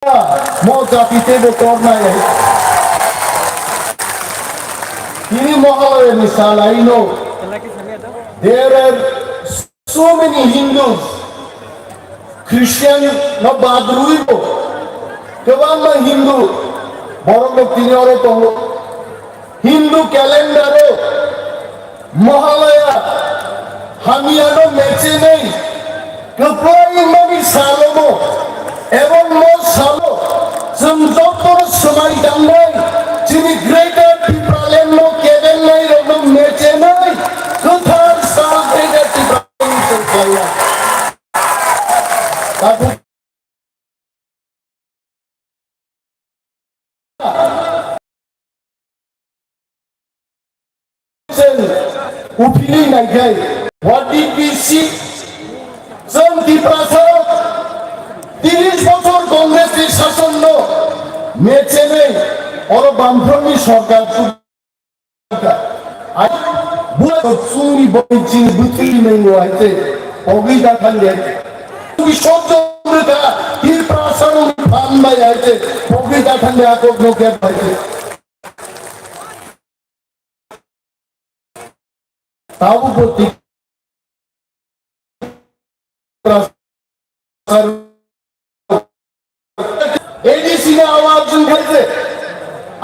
জাতিতে করনায় তিনি Mahalaya মিসাল I know there are so many Hindus Christian no badruibo kebama Hindu borong তিনি ore to Hindu calendar Mahalaya হামিয়ানো মেচে নেই কেপ্লাই মানি সালোমো এবং মো সালো जों जबर समाय दांनाय जोंनि ग्रेटार पिप्रालेन नो केबेल नाय रनो मेचे नाय गोथार साल ग्रेटार पिप्रालेन सरखाया बाबु उफिनि नायखाय what did we see जों दिप्रासाव 30 বছর কংগ্রেসের শাসন মেচে নেই और বামফ্রন্টনি সরকার চুরি বইচিন বুতরি নেই হইতে অবিদা খালে তুমি সত্যতা হির প্রাসার ফান বাই হইতে অবিদা খালে আকব লোকে হইতে তাও প্রতি প্রাসার एडीसी ने आवाज उठाई थे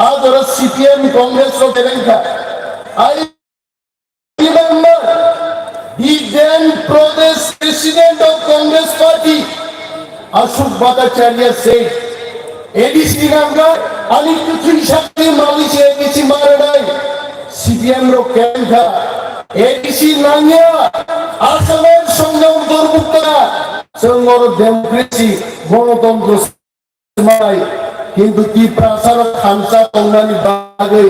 आज और सीपीएम कांग्रेस को करेंगे I remember the then Pradesh president of Congress party Ashok Bhattacharya said ADC Nanga आणि कुठली शक्ती मालिशी एडीसी मारणाय सीपीएम रो करेंगे एडीसी नांगा आसामेर संगे दुर्मुक्त करा संगोर डेमोक्रेसी गणतंत्र কিন্তু কি প্রাসার খানসা কংগানি বাগে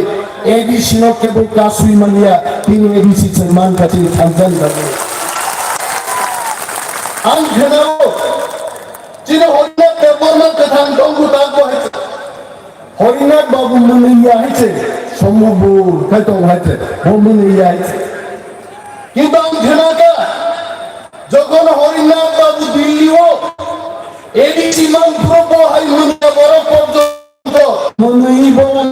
এডিসি নো কেবল কাসুই মানিয়া তিনি এডিসি সম্মান কাছে খানসান লাগে আন ঘনাও যিনি হরিনাথ দেববর্মার কথা দঙ্গু তাগো হইছে হরিনাথ বাবু মুনিয়া হইছে সম্ভব কত হইছে ও মুনিয়া হইছে কিন্তু আন ঘনাকা যখন হরিনাথ বাবু দিল্লিও এডিসি মান প্রবো হাই মুনিয়া বড় পর্যন্ত মনুই বল